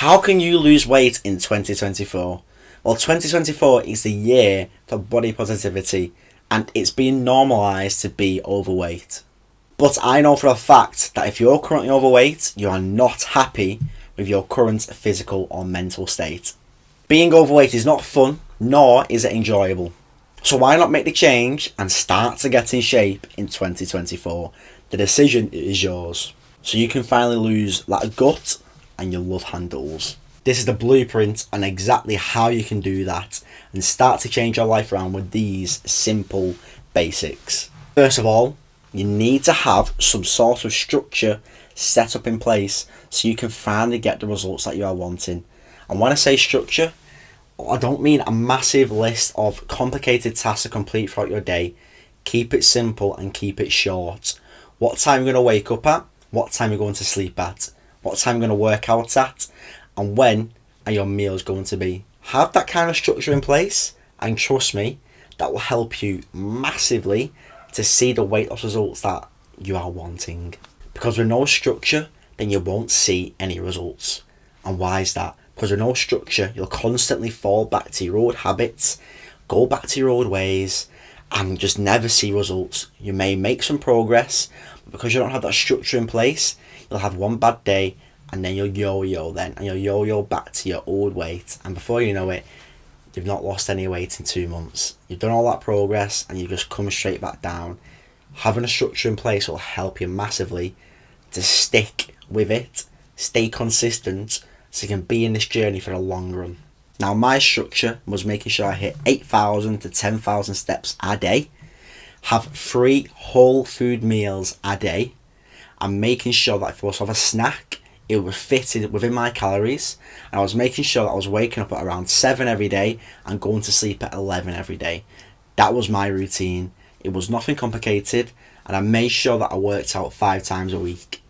How can you lose weight in 2024? Well, 2024 is the year for body positivity, and it's being normalised to be overweight. But I know for a fact that if you're currently overweight, you are not happy with your current physical or mental state. Being overweight is not fun, nor is it enjoyable. So why not make the change and start to get in shape in 2024? The decision is yours. So you can finally lose that gut and your love handles. This is the blueprint on exactly how you can do that and start to change your life around with these simple basics. First of all, you need to have some sort of structure set up in place so you can finally get the results that you are wanting. And when I say structure, I don't mean a massive list of complicated tasks to complete throughout your day. Keep it simple and keep it short. What time you're going to wake up at, what time you're going to sleep at, what time you're going to work out at, and when are your meals going to be. Have that kind of structure in place, and trust me, that will help you massively to see the weight loss results that you are wanting. Because with no structure, then you won't see any results. And why is that? Because with no structure, you'll constantly fall back to your old habits, go back to your old ways, and just never see results. You may make some progress, but because you don't have that structure in place, you'll have one bad day, and then you'll yo-yo then, and you'll yo-yo back to your old weight. And before you know it, you've not lost any weight in 2 months. You've done all that progress, and you've just come straight back down. Having a structure in place will help you massively to stick with it, stay consistent, so you can be in this journey for the long run. Now, my structure was making sure I hit 8,000 to 10,000 steps a day, have 3 whole food meals a day, and making sure that if I was to have a snack, it was fitted within my calories, and I was making sure that I was waking up at around 7 every day and going to sleep at 11 every day. That was my routine. It was nothing complicated, and I made sure that I worked out 5 times a week.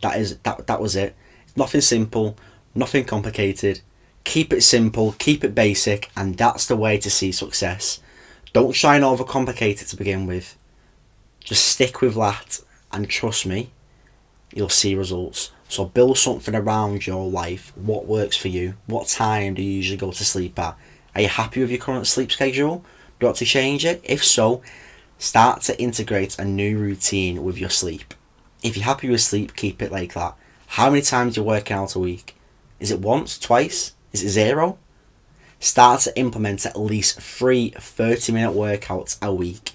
That was it. Nothing simple, nothing complicated. Keep it simple, keep it basic, and that's the way to see success. Don't try and overcomplicate it to begin with. Just stick with that, and trust me, you'll see results. So build something around your life. What works for you? What time do you usually go to sleep at? Are you happy with your current sleep schedule? Do you want to change it? If so, start to integrate a new routine with your sleep. If you're happy with sleep, keep it like that. How many times are you working out a week? Is it once, twice? Is it 0? Start to implement at least 3 30-minute workouts a week.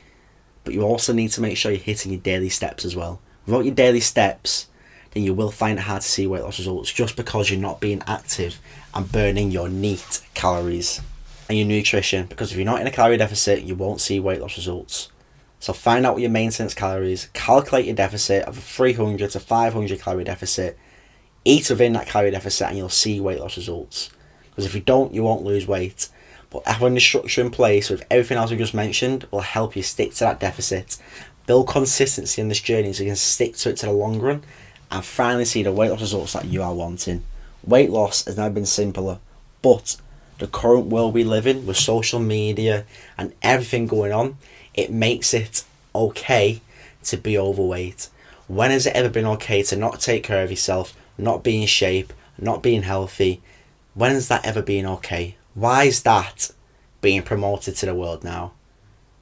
But you also need to make sure you're hitting your daily steps as well. Without your daily steps, then you will find it hard to see weight loss results just because you're not being active and burning your neat calories and your nutrition. Because if you're not in a calorie deficit, you won't see weight loss results. So find out what your maintenance calories, calculate your deficit of a 300 to 500 calorie deficit, eat within that calorie deficit, and you'll see weight loss results. Because if you don't, you won't lose weight. But having the structure in place with everything else we just mentioned will help you stick to that deficit, build consistency in this journey so you can stick to it to the long run, and finally see the weight loss results that you are wanting. Weight loss has never been simpler, but the current world we live in with social media and everything going on, it makes it okay to be overweight. When has it ever been okay to not take care of yourself, not be in shape, not being healthy? When has that ever been okay? Why is that being promoted to the world now?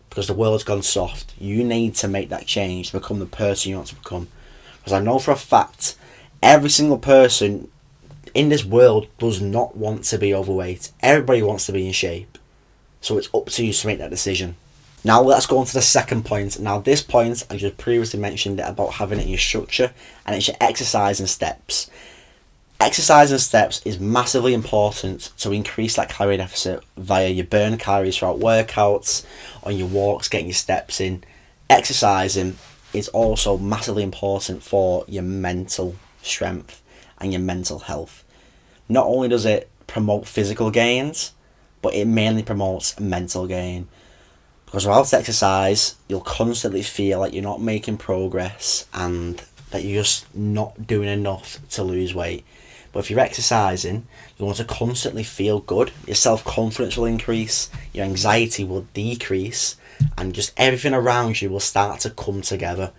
Because the world's gone soft. You need to make that change to become the person you want to become. Because I know for a fact, every single person in this world does not want to be overweight. Everybody wants to be in shape. So it's up to you to make that decision. Now let's go on to the second point. Now this point, I just previously mentioned it about having it in your structure, and it's your exercise and steps. Exercise and steps is massively important to increase that calorie deficit via your burn calories throughout workouts, on your walks, getting your steps in. Exercising is also massively important for your mental strength and your mental health. Not only does it promote physical gains, but it mainly promotes mental gain. Because without exercise, you'll constantly feel like you're not making progress and that you're just not doing enough to lose weight. But if you're exercising, you want to constantly feel good. Your self-confidence will increase, your anxiety will decrease, and just everything around you will start to come together.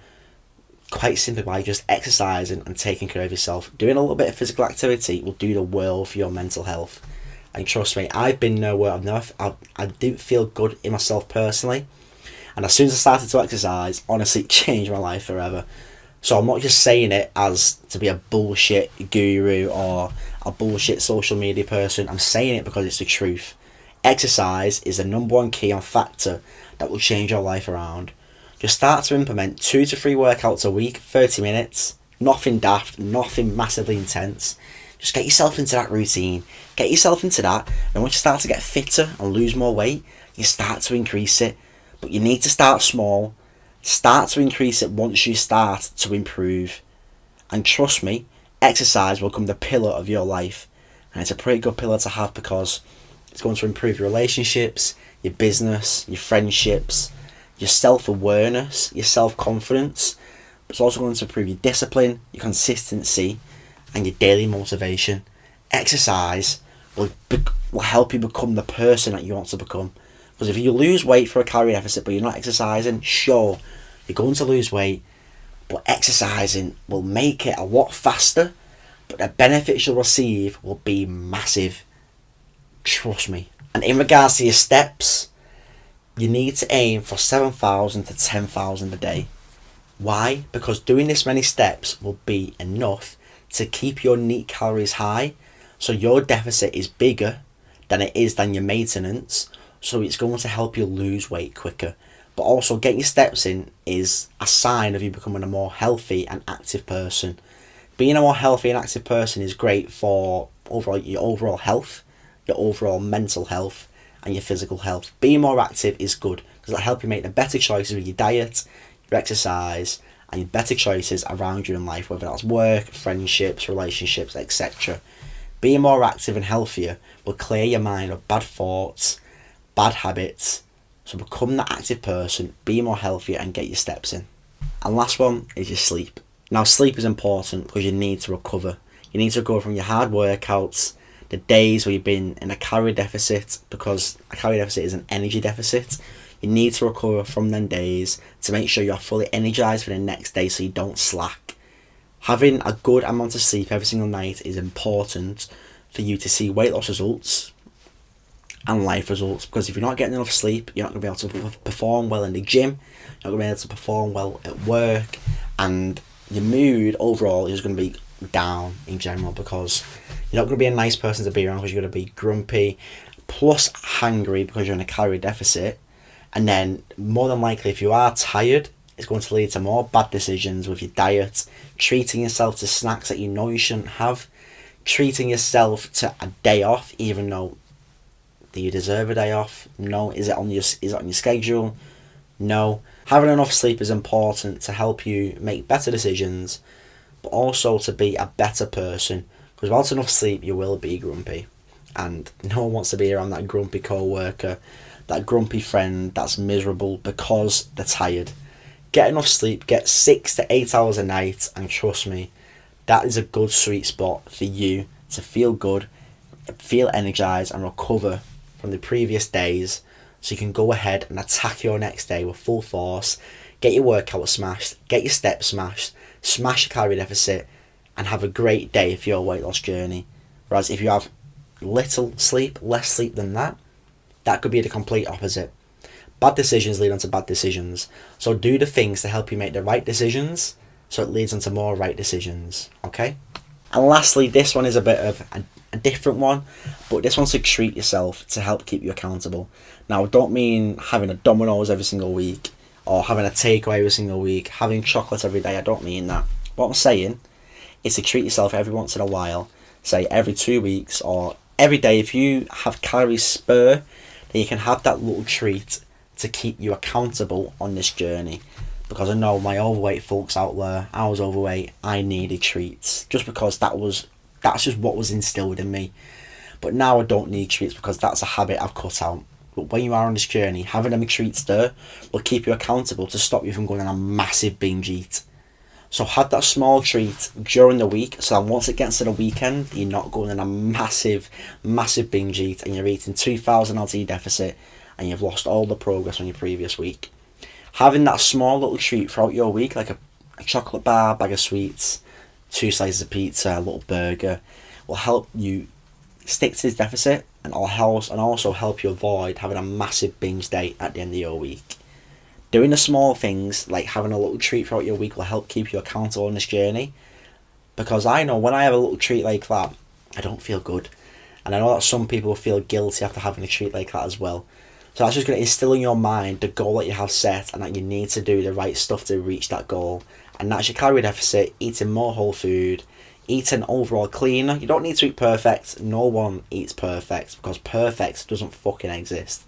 quite simply by just exercising and taking care of yourself. Doing a little bit of physical activity will do the world for your mental health. And trust me, I've been nowhere. I didn't feel good in myself personally. And as soon as I started to exercise, honestly, it changed my life forever. So I'm not just saying it as to be a bullshit guru or a bullshit social media person. I'm saying it because it's the truth. Exercise is the number one key and factor that will change your life around. Just start to implement 2 to 3 workouts a week, 30 minutes. Nothing daft, nothing massively intense. Just get yourself into that routine. Get yourself into that. And once you start to get fitter and lose more weight, you start to increase it. But you need to start small. Start to increase it once you start to improve. And trust me, exercise will become the pillar of your life. And it's a pretty good pillar to have because it's going to improve your relationships, your business, your friendships, your self-awareness, your self-confidence. It's also going to improve your discipline, your consistency, and your daily motivation. Exercise will help you become the person that you want to become. Because if you lose weight for a calorie deficit but you're not exercising, sure, you're going to lose weight, but exercising will make it a lot faster, but the benefits you'll receive will be massive. Trust me. And in regards to your steps, you need to aim for 7,000 to 10,000 a day. Why? Because doing this many steps will be enough to keep your neat calories high, so your deficit is bigger than your maintenance, so it's going to help you lose weight quicker. But also getting your steps in is a sign of you becoming a more healthy and active person. Being a more healthy and active person is great for your overall health, your overall mental health, and your physical health. Being more active is good because it'll help you make the better choices with your diet, your exercise, and your better choices around you in life, whether that's work, friendships, relationships, etc. Being more active and healthier will clear your mind of bad thoughts, bad habits. So become that active person, be more healthier, and get your steps in. And last one is your sleep. Now, sleep is important because you need to recover. You need to recover from your hard workouts, the days where you've been in a calorie deficit, because a calorie deficit is an energy deficit. You need to recover from them days to make sure you're fully energized for the next day so you don't slack. Having a good amount of sleep every single night is important for you to see weight loss results and life results, because if you're not getting enough sleep, you're not going to be able to perform well in the gym, you're not going to be able to perform well at work, and your mood overall is going to be down in general because you're not going to be a nice person to be around because you're going to be grumpy plus hungry because you're in a calorie deficit. And then more than likely, if you are tired, it's going to lead to more bad decisions with your diet, treating yourself to snacks that you know you shouldn't have, treating yourself to a day off even though do you deserve a day off? No. Is it on your schedule? No. Having enough sleep is important to help you make better decisions, but also to be a better person. Because without enough sleep, you will be grumpy, and no one wants to be around that grumpy co-worker, that grumpy friend that's miserable because they're tired. Get enough sleep. Get 6 to 8 hours a night, and trust me, that is a good sweet spot for you to feel good, feel energized, and recover from the previous days, so you can go ahead and attack your next day with full force, get your workout smashed, get your steps smashed, smash your calorie deficit, and have a great day for your weight loss journey. Whereas if you have little sleep, less sleep than that, that could be the complete opposite. Bad decisions lead on to bad decisions, so do the things to help you make the right decisions, so it leads on to more right decisions, okay? And lastly, this one is a bit of a different one, but this one's to treat yourself to help keep you accountable. Now, I don't mean having a Domino's every single week or having a takeaway every single week, having chocolate every day. I don't mean that. What I'm saying is to treat yourself every once in a while, say every 2 weeks or every day. If you have calories spare, then you can have that little treat to keep you accountable on this journey. Because I know my overweight folks out there, I was overweight, I needed treats just because that's just what was instilled in me. But now I don't need treats because that's a habit I've cut out. But when you are on this journey, having them treats there will keep you accountable to stop you from going on a massive binge eat. So have that small treat during the week, so that once it gets to the weekend, you're not going on a massive binge eat and you're eating 2,000 LT deficit and you've lost all the progress on your previous week. Having that small little treat throughout your week, like a chocolate bar, bag of sweets, 2 slices of pizza, a little burger will help you stick to this deficit, and also help you avoid having a massive binge day at the end of your week. Doing the small things like having a little treat throughout your week will help keep you accountable on this journey, because I know when I have a little treat like that, I don't feel good, and I know that some people feel guilty after having a treat like that as well. So that's just going to instill in your mind the goal that you have set, and that you need to do the right stuff to reach that goal, and that's your calorie deficit, eating more whole food, eating overall cleaner. You don't need to eat perfect. No one eats perfect, because perfect doesn't fucking exist.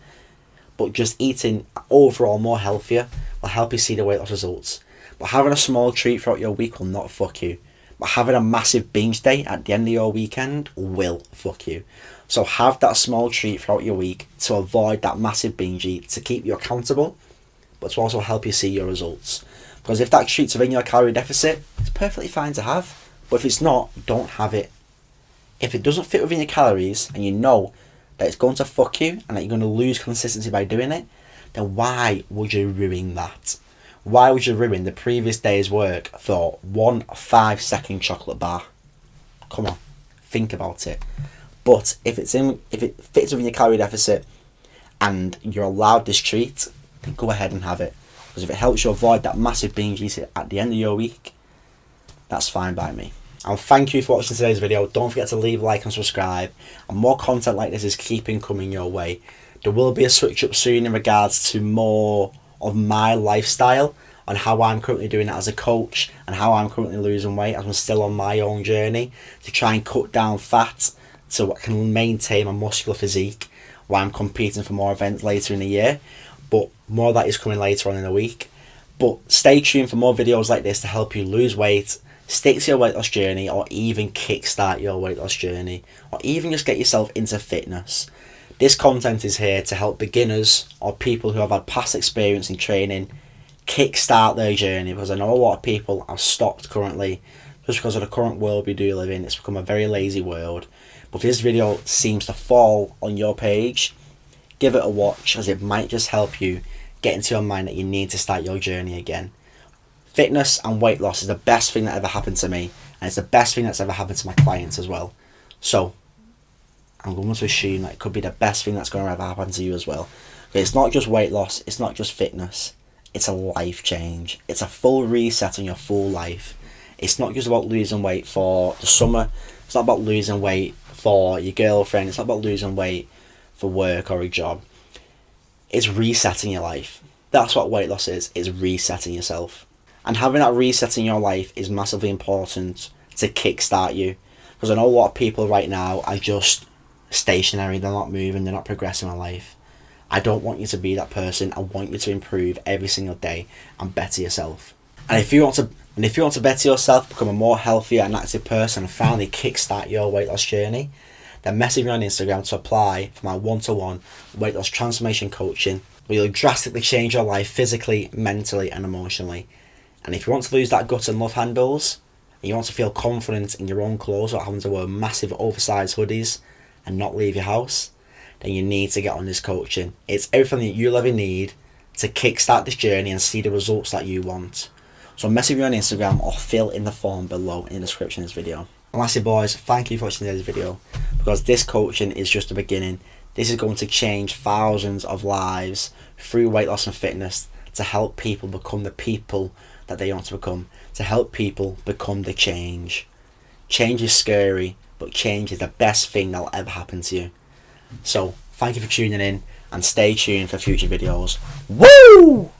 But just eating overall more healthier will help you see the weight loss results. But having a small treat throughout your week will not fuck you. But having a massive binge day at the end of your weekend will fuck you. So have that small treat throughout your week to avoid that massive binge eat, to keep you accountable, but to also help you see your results. Because if that treat's within your calorie deficit, it's perfectly fine to have. But if it's not, don't have it. If it doesn't fit within your calories, and you know that it's going to fuck you and that you're going to lose consistency by doing it, then why would you ruin that? Why would you ruin the previous day's work for 1 5-second chocolate bar? Come on, think about it. But if it fits within your calorie deficit and you're allowed this treat, then go ahead and have it. Because if it helps you avoid that massive binge eating at the end of your week, that's fine by me. And thank you for watching today's video. Don't forget to leave a like and subscribe. And more content like this is keeping coming your way. There will be a switch up soon in regards to more of my lifestyle, on how I'm currently doing it as a coach, and how I'm currently losing weight as I'm still on my own journey to try and cut down fat so I can maintain my muscular physique while I'm competing for more events later in the year. But more of that is coming later on in the week. But stay tuned for more videos like this to help you lose weight, stick to your weight loss journey, or even kickstart your weight loss journey, or even just get yourself into fitness. This content is here to help beginners or people who have had past experience in training kickstart their journey, because I know a lot of people have stopped currently just because of the current world we do live in. It's become a very lazy world. But if this video seems to fall on your page, give it a watch, as it might just help you get into your mind that you need to start your journey again. Fitness and weight loss is the best thing that ever happened to me, and it's the best thing that's ever happened to my clients as well. So I'm going to assume that it could be the best thing that's going to ever happen to you as well. But it's not just weight loss, it's not just fitness, it's a life change. It's a full reset on your full life. It's not just about losing weight for the summer, it's not about losing weight for your girlfriend, it's not about losing weight for work or a job. It's resetting your life. That's what weight loss is. It's resetting yourself. And having that reset in your life is massively important to kickstart you. Because I know a lot of people right now are just stationary, they're not moving, they're not progressing in life. I don't want you to be that person. I want you to improve every single day and better yourself. And if you want to better yourself, become a more healthier and active person, and finally kickstart your weight loss journey, then message me on Instagram to apply for my one-to-one weight loss transformation coaching, where you'll drastically change your life physically, mentally and emotionally. And if you want to lose that gut and love handles, and you want to feel confident in your own clothes without having to wear massive oversized hoodies and not leave your house, then you need to get on this coaching. It's everything that you'll ever need to kickstart this journey and see the results that you want. So message me on Instagram or fill in the form below in the description of this video. And lastly boys, thank you for watching today's video, because this coaching is just the beginning. This is going to change thousands of lives through weight loss and fitness, to help people become the people that they want to become, to help people become the change. Change is scary, but change is the best thing that'll ever happen to you. So thank you for tuning in, and stay tuned for future videos. Woo!